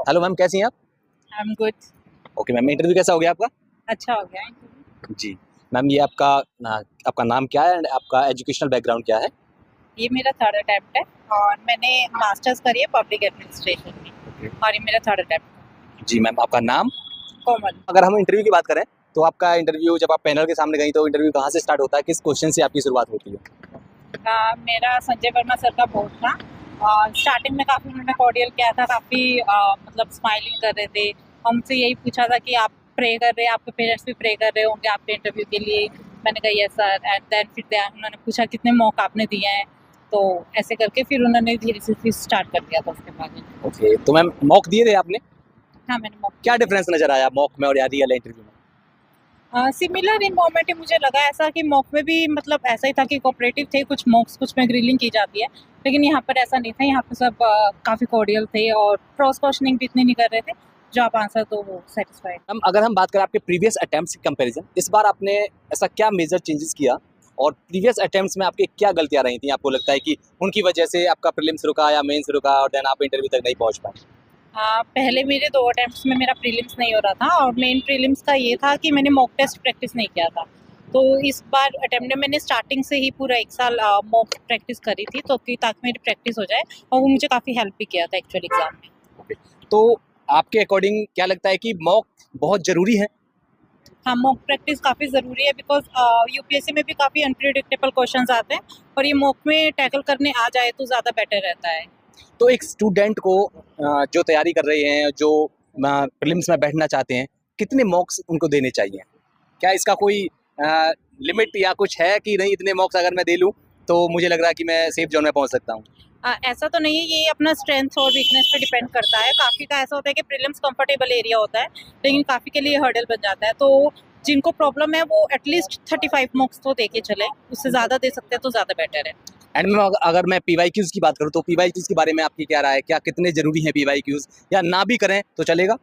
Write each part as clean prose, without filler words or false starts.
Hello ma'am, कैसी हैं आप? I am good. Okay ma'am, interview कैसा हो गया आपका? अच्छा हो गया interview? जी मैम, ये आपका नाम क्या है एंड आपका एजुकेशनल बैकग्राउंड क्या है? ये मेरा थर्ड अटेम्प्ट है और मैंने मास्टर्स करी है पब्लिक एडमिनिस्ट्रेशन में और ये मेरा थर्ड अटेम्प्ट। जी मैम, आपका नाम? कोमल। अगर हम इंटरव्यू की बात करें तो आपका इंटरव्यू जब आप पैनल के सामने गई तो इंटरव्यू कहाँ से स्टार्ट होता है, किस क्वेश्चन से आपकी शुरुआत होती है? मेरा संजय वर्मा सर का बोर्ड था और स्टार्टिंग में काफ़ी उन्होंने कॉर्डियल किया था, काफ़ी मतलब स्माइलिंग कर रहे थे। हमसे यही पूछा था कि आप प्रे कर रहे हैं, आपके पेरेंट्स भी प्रे कर रहे होंगे आपके इंटरव्यू के लिए। मैंने कहा यस सर। एंड देन फिर उन्होंने पूछा कितने मॉक आपने दिए हैं, तो ऐसे करके फिर उन्होंने धीरे से फिर स्टार्ट कर दिया था उसके बाद। ओके, तो मैम मॉक दिए थे आपने? हाँ मैंने मॉक। क्या डिफरेंस नजर आया मॉक में और या रियल इंटरव्यू में? सिमिलर इन्वॉर्मेंट ही मुझे लगा, ऐसा कि मॉक में भी मतलब ऐसा ही था कि कोऑपरेटिव थे, कुछ मॉक्स कुछ में ग्रिलिंग की जाती है, लेकिन यहाँ पर ऐसा नहीं था। यहाँ पर सब काफ़ी कॉर्डियल थे और क्रॉस क्वेश्चनिंग भी इतनी नहीं कर रहे थे, जो आप आंसर तो वो सेटिस्फाइड। मैम अगर हम बात करें आपके प्रीवियस अटेम्प्ट्स की कंपैरिजन, इस बार आपने ऐसा क्या मेजर चेंजेस किया और प्रीवियस अटेम्प्ट्स में आपके क्या गलतियां रही थी, आपको लगता है कि उनकी वजह से आपका प्रीलिम्स रुका या मेंस रुका और देन आप इंटरव्यू तक नहीं पहुंच पाए? पहले मेरे 2 अटेम्प्ट्स में मेरा प्रीलिम्स नहीं हो रहा था और मेन प्रीलिम्स का ये था कि मैंने मॉक टेस्ट प्रैक्टिस नहीं किया था। तो इस बार अटेम्प्ट में मैंने स्टार्टिंग से ही पूरा 1 साल मॉक प्रैक्टिस करी थी, तो कि ताकि मेरी प्रैक्टिस हो जाए, और वो मुझे काफ़ी हेल्प भी किया था एक्चुअल एग्ज़ाम में। ओके, तो आपके अकॉर्डिंग क्या लगता है कि मॉक बहुत ज़रूरी है? हाँ, मॉक प्रैक्टिस काफ़ी ज़रूरी है बिकॉज़ यूपीएससी में भी काफ़ी अनप्रेडिक्टेबल क्वेश्चंस आते हैं और ये मॉक में टैकल करने आ जाए तो ज़्यादा बेटर रहता है। तो एक स्टूडेंट को जो तैयारी कर रहे हैं, जो प्रीलिम्स में बैठना चाहते हैं, कितने मॉक्स उनको देने चाहिए? क्या इसका कोई लिमिट या कुछ है कि नहीं इतने मॉक्स अगर मैं दे लूँ तो मुझे लग रहा है कि मैं सेफ जोन में पहुंच सकता हूँ? ऐसा तो नहीं है, ये अपना स्ट्रेंथ और वीकनेस पे डिपेंड करता है। काफ़ी का ऐसा होता है कि प्रीलिम्स कंफर्टेबल एरिया होता है, लेकिन काफ़ी के लिए हर्डल बन जाता है। तो जिनको प्रॉब्लम है वो एटलीस्ट 35 मार्क्स तो दे के चलें, उससे ज़्यादा दे सकते हैं तो ज़्यादा बेटर है। एंड मैम अगर मैं पीवाईक्यूज की बात करूँ तो पीवाईक्यूज के बारे में आपकी क्या राय है? क्या कितने ज़रूरी हैं पीवाईक्यूज, या ना भी करें तो चलेगा?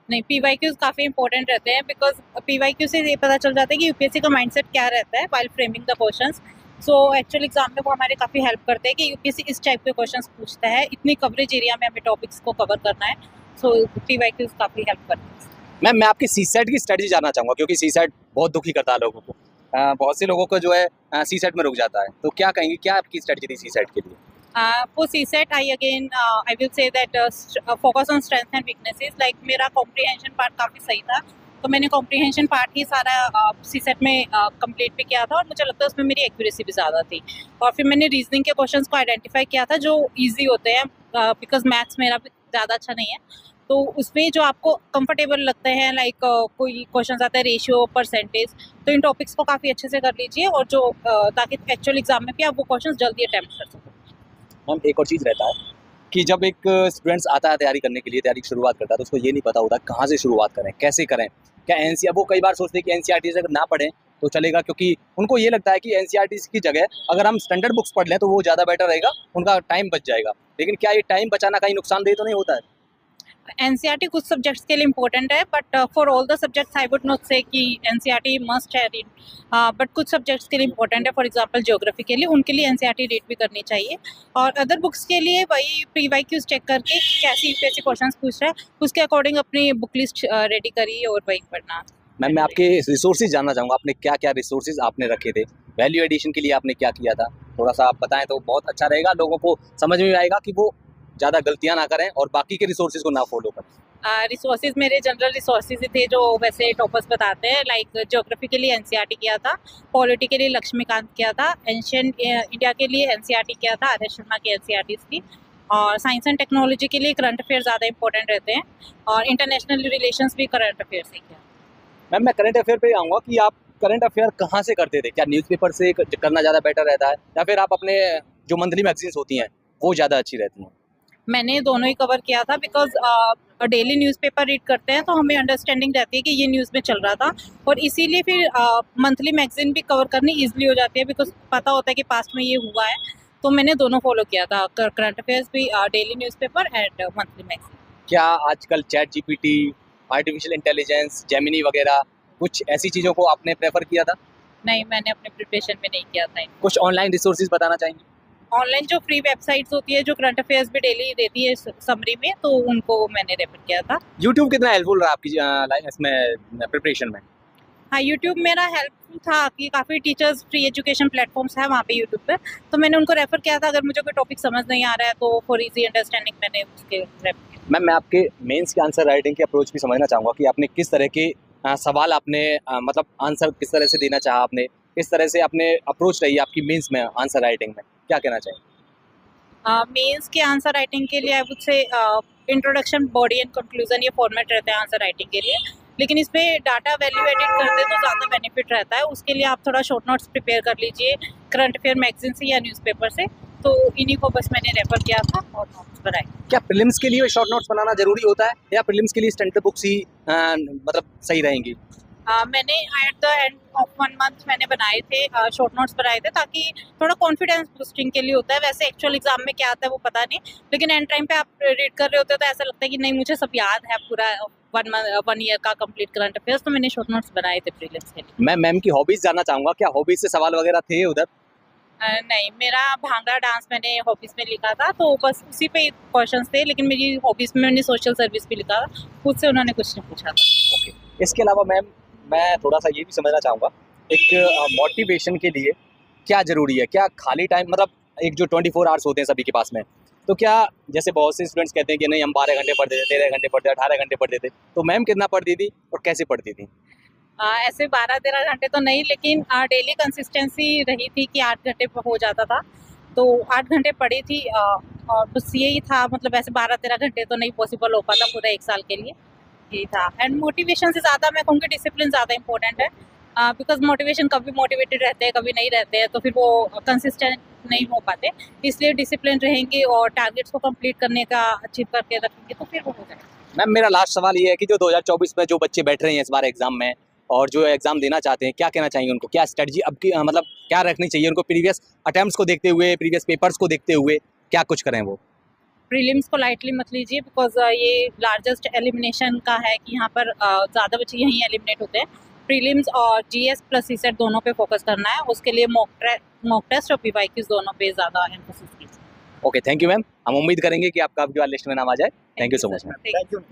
नहीं, पीवाईक्यूज काफ़ी इंपॉर्टेंट रहते हैं बिकॉज पीवाईक्यू से ये पता चल जाता है कि यूपीएससी का माइंडसेट क्या रहता है while framing the questions. So actual exam में वो हमारे काफ़ी हेल्प करते हैं कि यूपीएससी इस टाइप के क्वेश्चंस पूछता है, इतनी कवरेज एरिया में हमें टॉपिक्स को कवर करना है। सो पीवाईक्यूज काफ़ी हेल्प करते हैं। मैम मैं आपकी सीसेट की स्ट्रेटजी जानना चाहूँगा, क्योंकि सीसेट बहुत दुखी करता है लोगों को। बहुत से लोगों को जो है सीसेट में रुक जाता है, तो क्या कहेंगे, क्या आपकी स्ट्रेटजी थी सीसेट के लिए? For CSET, I will say that focus on strengths and weaknesses. Like मेरा comprehension part काफ़ी सही था, तो मैंने comprehension part ही सारा CSET में complete भी किया था और मुझे लगता है उसमें मेरी accuracy भी ज़्यादा थी। और फिर मैंने reasoning के questions को identify किया था जो easy होते हैं, because maths मेरा भी ज़्यादा अच्छा नहीं है, तो उसमें जो आपको comfortable लगते हैं, like कोई questions आता है रेशियो परसेंटेज, तो इन टॉपिक्स को काफ़ी अच्छे से कर लीजिए और जो ताकि एक्चुअल एग्जाम में भी आप वो क्वेश्चंस जल्दी अटैम्प्ट कर सको। मैम एक और चीज़ रहता है कि जब एक स्टूडेंट्स आता है तैयारी करने के लिए, तैयारी की शुरुआत करता है, तो उसको ये नहीं पता होता कहाँ से शुरुआत करें, कैसे करें। क्या एनसीआर, वो कई बार सोचते हैं कि एनसीईआरटी से अगर ना पढ़ें तो चलेगा, क्योंकि उनको ये लगता है कि एनसीईआरटी की जगह अगर हम स्टैंडर्ड बुक्स पढ़ लें तो वो ज़्यादा बेटर रहेगा, उनका टाइम बच जाएगा। लेकिन क्या ये टाइम बचाना कहीं नुकसानदेह तो नहीं होता है? एनसीईआरटी कुछ सब्जेक्ट्स के लिए इम्पोर्टेंट है, but for all the subjects I would not से कि एनसीईआरटी मस्ट है रीड, बट कुछ सब्जेक्ट्स के लिए इम्पोर्टेंट है। फॉर एग्जांपल ज्योग्राफी के लिए, उनके लिए एनसीईआरटी रीड भी करनी चाहिए। और अदर बुक्स के लिए वही प्रीवाईक्यूज चेक करके कैसे यूपीएससी क्वेश्चंस पूछ रहा है, उसके अकॉर्डिंग अपनी बुक लिस्ट रेडी करिए और वही पढ़ना। मैम मैं आपके रिसोर्सेज जानना चाहूँगा, आपने क्या क्या रिसोर्सेज आपने रखे थे, वैल्यू एडिशन के लिए आपने क्या किया था? थोड़ा सा आप बताएं तो बहुत अच्छा रहेगा, लोगों को समझ में आएगा कि वो ज़्यादा गलतियाँ ना करें और बाकी के रिसोर्सेज को ना फॉलो करें। रिसोर्सेज मेरे जनरल रिसोर्सेज ही थे जो वैसे टॉपर्स बताते हैं। लाइक ज्योग्राफी के लिए एनसीईआरटी किया था, पॉलिटी के लिए लक्ष्मीकांत किया था, एंशिएंट इंडिया के लिए एनसीईआरटी किया था आदर्श शर्मा की एनसीईआरटी की, और साइंस एंड टेक्नोलॉजी के लिए करंट अफेयर ज़्यादा इंपॉर्टेंट रहते हैं, और इंटरनेशनल रिलेशंस भी करंट अफेयर से किया। मैम मैं करंट अफेयर पे आऊँगा कि आप करंट अफेयर कहाँ से करते थे? क्या न्यूज़पेपर से करना ज़्यादा बेटर रहता है, या फिर आप अपने जो मंथली मैगजीन्स होती हैं वो ज़्यादा अच्छी रहती हैं? मैंने दोनों ही कवर किया था बिकॉज डेली न्यूज़पेपर रीड करते हैं तो हमें अंडरस्टैंडिंग रहती है कि ये न्यूज़ में चल रहा था, और इसीलिए फिर मंथली मैगजीन भी कवर करनी ईजिली हो जाती है बिकॉज पता होता है कि पास्ट में ये हुआ है। तो मैंने दोनों फॉलो किया था, करंट अफेयर्स भी, daily newspaper and monthly magazine. क्या आजकल chat GPT, artificial intelligence, Gemini वगैरह कुछ ऐसी चीज़ों को आपने प्रेफर किया था? नहीं, मैंने अपने प्रिपरेशन में नहीं किया था। कुछ ऑनलाइन रिसोर्सेज बताना चाहेंगे? ऑनलाइन जो फ्री वेबसाइट्स होती है जो करंट अफेयर्स भी डेली देती है समरी में, तो उनको मैंने रेफर किया था। यूट्यूब कितना हेल्पफुल रहा आपकी इसमें प्रिपरेशन में? हाँ, यूट्यूब मेरा हेल्पफुल था कि काफ़ी टीचर्स फ्री एजुकेशन प्लेटफॉर्म्स हैं वहाँ पे यूट्यूब पे, तो मैंने उनको रेफर किया था। अगर मुझे कोई टॉपिक समझ नहीं आ रहा है तो फॉर इजी अंडरस्टैंडिंग मैंने उसके रेफर किया। मैम, मैं आपके मेंस के आंसर राइटिंग की अप्रोच भी समझना चाहूँगा कि आपने किस तरह के सवाल आपने मतलब आंसर किस तरह से देना चाहा आपने, किस तरह से आपने अप्रोच रही आपकी मेंस में आंसर राइटिंग में, क्या कहना चाहिए? मेंस के आंसर राइटिंग के लिए I would say introduction, body and conclusion, ये फॉर्मेट रहते हैं आंसर राइटिंग के लिए। लेकिन इसमें डाटा वैल्यू एडिट करते तो ज़्यादा बेनिफिट रहता है। उसके लिए आप थोड़ा शॉर्ट नोट्स प्रिपेयर कर लीजिए करंट अफेयर मैगजीन से या न्यूज़पेपर से। तो इन्हीं को बस मैंने रेफर किया था और नोट्स बनाए। क्या प्रीलिम्स के लिए शॉर्ट नोट्स बनाना जरूरी होता है या प्रीलिम्स के लिए स्टैंडर्ड बुक्स ही मतलब सही रहेंगी? मैंने at the end of 1 month मैंने बनाए थे, शॉर्ट नोट्स बनाए थे, ताकि थोड़ा कॉन्फिडेंस बूस्टिंग के लिए होता है। वैसे एक्चुअल एग्जाम में क्या आता है वो पता नहीं, लेकिन एंड टाइम पे आप रीड कर रहे होते हो तो ऐसा लगता है कि नहीं मुझे सब याद है पूरा 1 ईयर का कंप्लीट करंट अफेयर्स। तो मैंने शॉर्ट नोट्स बनाए थे प्रीलिम्स के लिए। मैं मैम की हॉबीज जानना चाहूँगा, क्या हॉबीज से सवाल वगैरह थे उधर? नहीं, मेरा भांगड़ा डांस मैंने हॉबीज में लिखा था, तो बस उसी पे क्वेश्चंस थे। लेकिन मेरी हॉबीज में मैंने सोशल सर्विस भी लिखा था, खुद से उन्होंने कुछ नहीं पूछा था। ओके, इसके अलावा मैम मैं थोड़ा सा ये भी समझना चाहूँगा, एक मोटिवेशन के लिए क्या ज़रूरी है? क्या खाली टाइम मतलब एक जो 24 आवर्स होते हैं सभी के पास में, तो क्या जैसे बहुत से स्टूडेंट्स कहते हैं कि नहीं हम 12 घंटे पढ़ते थे, 13 घंटे पढ़ते थे, 18 घंटे पढ़ते थे, तो मैम कितना पढ़ती थी और कैसे पढ़ती थी? ऐसे 12-13 घंटे तो नहीं, लेकिन डेली कंसिस्टेंसी रही थी कि 8 घंटे हो जाता था, तो 8 घंटे पढ़ी थी। और बस यही था, मतलब ऐसे 12-13 घंटे तो नहीं पॉसिबल हो पाता पूरा 1 साल के लिए, यही था। एंड मोटिवेशन से ज़्यादा मैं कहूँगी डिसिप्लिन ज़्यादा इंपॉर्टेंट है, बिकॉज मोटिवेशन कभी मोटिवेटेड रहते हैं कभी नहीं रहते हैं, तो फिर वो कंसिस्टेंट नहीं हो पाते। इसलिए डिसिप्लिन रहेंगे और टारगेट्स को कंप्लीट करने का अचीव करके रखेंगे तो फिर वो हो जाएगा। मैम मेरा लास्ट सवाल ये है कि जो 2024 में जो बच्चे बैठ रहे हैं इस बार एग्जाम में और जो एग्जाम देना चाहते हैं, क्या कहना चाहिए उनको? क्या स्ट्रेटजी अब की मतलब क्या रखनी चाहिए उनको? प्रीवियस अटेम्प्ट्स को देखते हुए, प्रीवियस पेपर्स को देखते हुए क्या कुछ करें वो? प्रीलिम्स को लाइटली मत लीजिए, बिकॉज ये लार्जेस्ट एलिमिनेशन का है कि यहाँ पर ज़्यादा बच्चे यहीं एलिमिनेट होते हैं। प्रीलिम्स और जीएस प्लस सीसेट दोनों पे फोकस करना है। उसके लिए मॉक टेस्ट और पीवाईक्यूज दोनों पे ज़्यादा एम्फोसिस कीजिए। Okay, thank you ma'am. हम उम्मीद करेंगे कि आपका अगली बार लिस्ट में नाम आ जाए। Thank you so much ma'am. Thank you.